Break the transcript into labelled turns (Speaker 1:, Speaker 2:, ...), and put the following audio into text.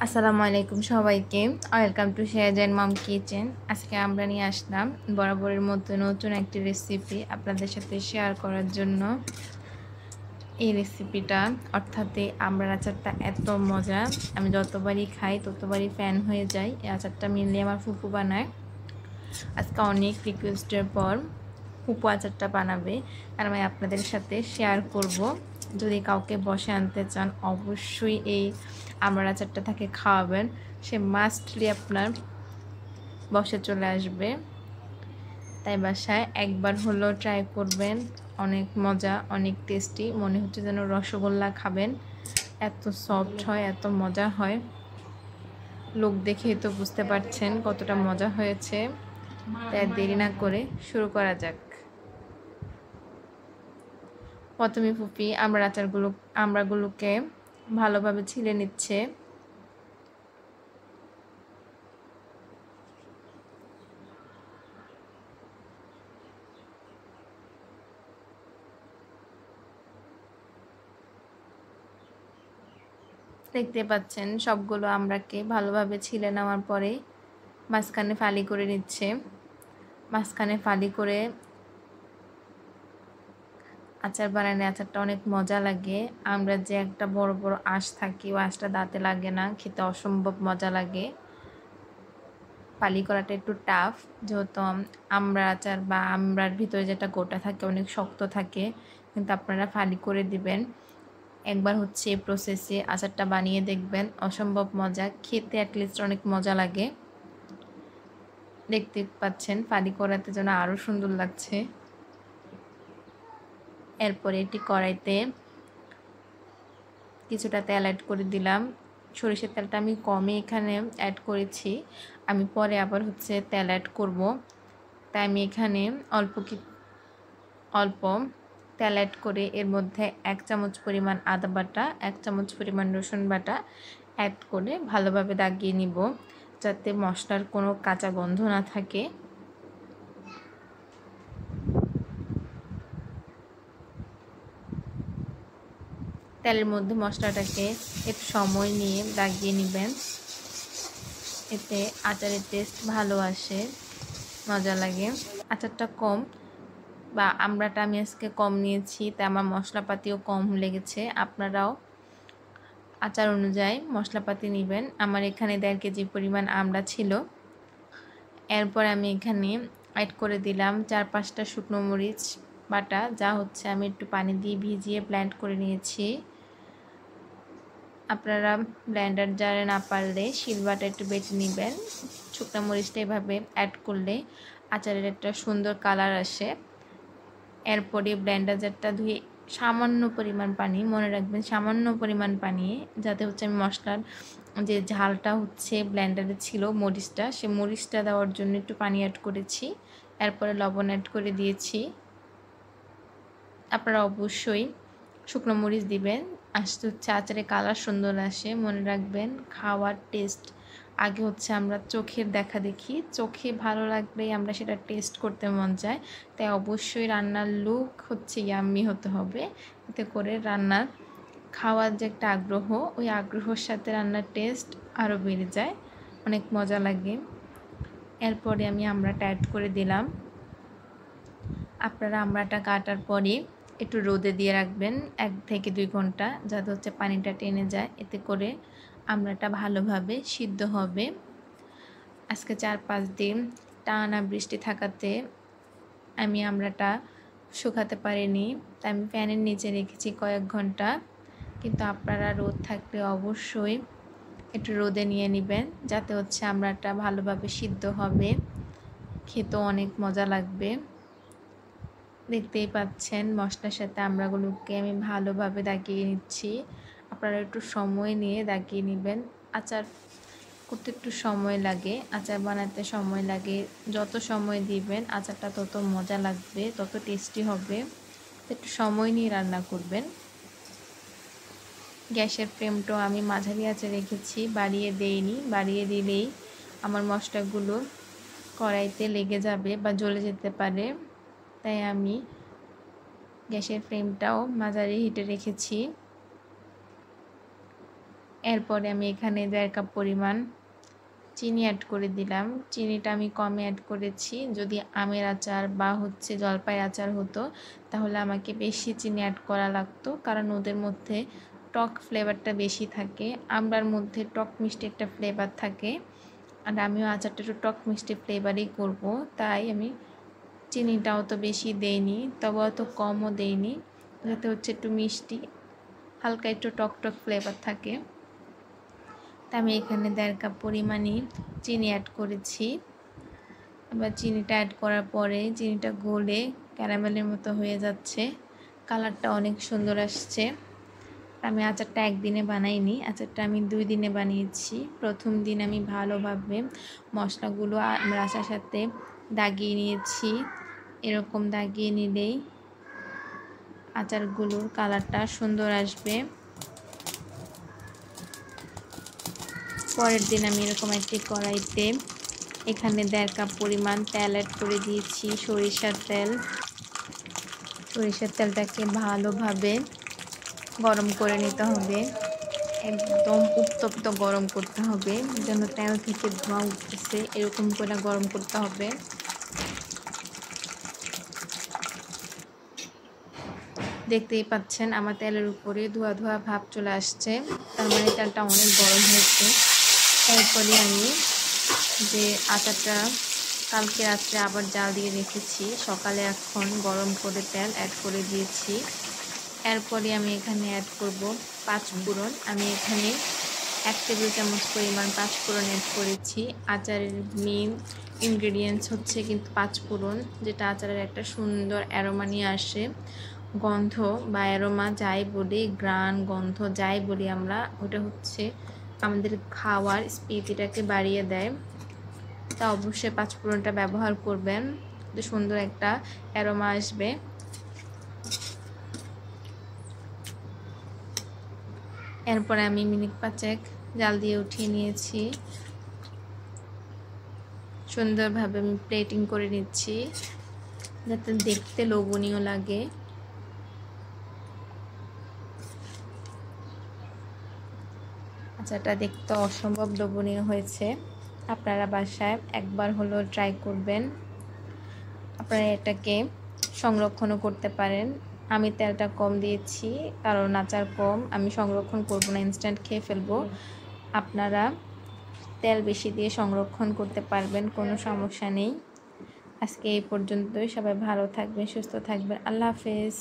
Speaker 1: আসসালামু আলাইকুম সবাইকে। Welcome to Sherjan mom kitchen. আজকে আমরা নিয়ে আসলাম বরাবরের মতো নতুন একটি রেসিপি আপনাদের সাথে শেয়ার করার জন্য। এই রেসিপিটা অর্থাৎ এই আমড়ার আচারটা এত মজা, আমি যতবারই খাই ততবারই ফ্যান হয়ে যাই। এই আচারটা মেনলি আমার ফুফু বানায়। আজকে অনেক রিকোয়েস্টের পর ফুফু আচারটা বানাবে আর আমি আপনাদের সাথে শেয়ার করব। যদি কাউকে বসে আনতে চান অবশ্যই এই আমড়ার আচারটা তাকে খাওয়াবেন, সে মাস্টলি আপনার বসে চলে আসবে। তাই বাসায় একবার হলেও ট্রাই করবেন, অনেক মজা, অনেক টেস্টি, মনে হচ্ছে যেন রসগোল্লা খাবেন, এত সফট হয়, এত মজা হয়। লোক দেখেই তো বুঝতে পারছেন কতটা মজা হয়েছে। তাই দেরি না করে শুরু করা যাক। প্রথমে ফুপি আমড়াগুলোকে ভালোভাবে ছিলে নিচ্ছে। দেখতে পাচ্ছেন সবগুলো আমড়াকে ভালোভাবে ছিলে নেওয়ার পরে মাঝখানে ফালি করে নিচ্ছে। মাঝখানে ফালি করে আচার বানালে আচারটা অনেক মজা লাগে। আমরা যে একটা বড় বড় আঁশ থাকি, ওই আঁশটা দাঁতে লাগে না, খেতে অসম্ভব মজা লাগে। ফালি করাটা একটু টাফ, যেহেতু আমড়ার আচার বা আমড়ার ভিতরে যেটা গোটা থাকে অনেক শক্ত থাকে, কিন্তু আপনারা ফালি করে দিবেন। একবার হচ্ছে এই প্রসেসে আচারটা বানিয়ে দেখবেন, অসম্ভব মজা, খেতে অ্যাটলিস্ট অনেক মজা লাগে। দেখতে পাচ্ছেন ফালি করাতে যেন আরও সুন্দর লাগছে। এরপরে এটি কড়াইতে কিছুটা তেল অ্যাড করে দিলাম। সরিষার তেলটা আমি কমই এখানে অ্যাড করেছি, আমি পরে আবার হচ্ছে তেল অ্যাড করব। তাই আমি এখানে অল্প তেল অ্যাড করে এর মধ্যে 1 চামচ পরিমাণ আদা বাটা, 1 চামচ পরিমাণ রসুন বাটা অ্যাড করে ভালোভাবে দাগিয়ে নিব, যাতে মশলার কোনো কাঁচা গন্ধ না থাকে। তেলের মধ্যে মশলাটাকে একটু সময় নিয়ে দাগিয়ে নেবেন, এতে আচারের টেস্ট ভালো আসে, মজা লাগে। আচারটা কম বা আমড়াটা আমি আজকে কম নিয়েছি, তাই আমার মশলাপাতিও কম লেগেছে। আপনারাও আচার অনুযায়ী মশলাপাতি নেবেন। আমার এখানে 1.5 কেজি পরিমাণ আমড়া ছিল। এরপর আমি এখানে অ্যাড করে দিলাম 4-5টা শুকনো মরিচ বাটা, যা হচ্ছে আমি একটু পানি দিয়ে ভিজিয়ে ব্লেন্ড করে নিয়েছি। আপনারা ব্লেন্ডার জারে না পারলে শিলবাটা একটু বেটে নেবেন। শুকনো মরিচটা এভাবে অ্যাড করলে আচারের একটা সুন্দর কালার আসে। এরপরে ব্লেন্ডার জারটা ধুয়ে সামান্য পরিমাণ পানি, মনে রাখবেন সামান্য পরিমাণ পানি, যাতে হচ্ছে আমি মশলার যে ঝালটা হচ্ছে ব্লেন্ডারে ছিল মরিচটা, সে মরিচটা দেওয়ার জন্য একটু পানি অ্যাড করেছি। এরপরে লবণ অ্যাড করে দিয়েছি। আপনারা অবশ্যই শুকনো মরিচ দিবেন, আসতে হচ্ছে আচারে কালার সুন্দর আসে। মনে রাখবেন খাওয়ার টেস্ট আগে হচ্ছে আমরা চোখের দেখা দেখি, চোখে ভালো লাগলেই আমরা সেটা টেস্ট করতে মন চায়। তাই অবশ্যই রান্নার লুক হচ্ছে ইয়াম্মি হতে হবে, এতে করে রান্নার খাওয়ার যে একটা আগ্রহ, ওই আগ্রহের সাথে রান্নার টেস্ট আরও বেড়ে যায়, অনেক মজা লাগে। এরপরে আমি আমড়াটা অ্যাড করে দিলাম। আপনারা আমড়াটা কাটার পরে একটু রোদে দিয়ে রাখবেন 1 থেকে 2 ঘন্টা, যাতে হচ্ছে পানিটা টেনে যায়, এতে করে আমড়াটা ভালোভাবে সিদ্ধ হবে। আজকে 4-5 দিন টানা বৃষ্টি থাকাতে আমি আমড়াটা শুকাতে পারিনি, তাই আমি ফ্যানের নিচে রেখেছি কয়েক ঘন্টা। কিন্তু আপনারা রোদ থাকলে অবশ্যই একটু রোদে নিয়ে নেবেন, যাতে হচ্ছে আমড়াটা ভালোভাবে সিদ্ধ হবে, খেতেও অনেক মজা লাগবে। দেখতেই পাচ্ছেন মশলার সাথে আমড়াগুলোকে আমি ভালোভাবে দাগিয়ে নিচ্ছি। আপনারা একটু সময় নিয়ে দাগিয়ে নেবেন। আচার করতে একটু সময় লাগে, আচার বানাতে সময় লাগে। যত সময় দিবেন আচারটা তত মজা লাগবে, তত টেস্টি হবে। একটু সময় নিয়ে রান্না করবেন। গ্যাসের ফ্লেমটাও আমি মাঝারি আঁচে রেখেছি, বাড়িয়ে দেইনি, বাড়িয়ে দিলেই আমার মশলাগুলো কড়াইতে লেগে যাবে বা জ্বলে যেতে পারে। তাই আমি গ্যাসের ফ্লেমটাও মাঝারি হিটে রেখেছি। এরপরে আমি এখানে 1.5 কাপ পরিমাণ চিনি অ্যাড করে দিলাম। চিনিটা আমি কমে অ্যাড করেছি। যদি আমের আচার বা জলপাইয়ের আচার হতো তাহলে আমাকে বেশি চিনি অ্যাড করা লাগতো, কারণ ওদের মধ্যে টক ফ্লেভারটা বেশি থাকে। আমড়ার মধ্যে টক মিষ্টি একটা ফ্লেভার থাকে, আর আমিও আচারটা একটু টক মিষ্টি ফ্লেভারই করব, তাই আমি চিনিটা অত বেশি দেইনি, তবে অত কমও দেইনি, যাতে একটু মিষ্টি হালকা একটু টক টক ফ্লেভার থাকে। তা আমি এখানে 1.5 কাপ পরিমাণই চিনি অ্যাড করেছি। এবার চিনিটা অ্যাড করার পরে চিনিটা গলে ক্যারামেলের মতো হয়ে যাচ্ছে, কালারটা অনেক সুন্দর আসছে। আমি আচারটা একদিনে বানাইনি, আচারটা আমি 2 দিনে বানিয়েছি। প্রথম দিন আমি ভালোভাবে মশলাগুলো আচার সাথে দাগিয়ে নিয়েছি। এরকম দাগিয়ে নিলেই আচারগুলোর কালারটা সুন্দর আসবে। পরের দিন আমি এরকম একটি কড়াইতে এখানে 1.5 কাপ পরিমাণ তেল অ্যাড করে দিয়েছি, সরিষার তেল। সরিষার তেলটাকে ভালোভাবে গরম করে নিতে হবে, একদম উত্তপ্ত গরম করতে হবে, যেন তেল থেকে ধোঁয়া উঠতেছে এরকম করে গরম করতে হবে। দেখতেই পাচ্ছেন আমার তেলের উপরে ধোয়া ধোয়া ভাব চলে আসছে, তার মানে তেলটা অনেক গরম হয়েছে। এরপরে আমি যে আচারটা কালকে রাত্রে আবার জাল দিয়ে রেখেছি, সকালে এখন গরম করে তেল অ্যাড করে দিয়েছি। এরপরে আমি এখানে অ্যাড করব 5 ফোড়ন। আমি এখানে 1 টেবিল চামচ পরিমাণ 5 ফোড়ন অ্যাড করেছি। আচারের মেইন ইনগ্রেডিয়েন্টস কিন্তু 5 ফোড়ন, যেটা আচারের একটা সুন্দর অ্যারোমা নিয়ে আসে। গন্ধ বা অ্যারোমা যাই বলি, গ্রান গন্ধ যাই বলি আমরা, ওটা আমাদের খাওয়ার স্পিরিটটাকে বাড়িয়ে দেয়। তা অবশ্যই 5 ফোড়নটা ব্যবহার করবেন, সুন্দর একটা অ্যারোমা আসবে। এরপরে আমি মিনিট 5 জাল দিয়ে উঠিয়ে নিয়েছি। সুন্দরভাবে আমি প্লেটিং করে নিচ্ছি, যাতে দেখতে লোভনীয় লাগে। আচারটা দেখতে অসম্ভব লোভনীয় হয়েছে। আপনারা বাসায় একবার হলেও ট্রাই করবেন। আপনারা এটাকে সংরক্ষণও করতে পারেন। আমি তেলটা কম দিয়েছি, কারণ আচার কম, আমি সংরক্ষণ করব না, ইনস্ট্যান্ট খেয়ে ফেলবো। আপনারা তেল বেশি দিয়ে সংরক্ষণ করতে পারবেন, কোনো সমস্যা নেই। আজকে এই পর্যন্তই। সবাই ভালো থাকবেন, সুস্থ থাকবেন। আল্লাহ হাফেজ।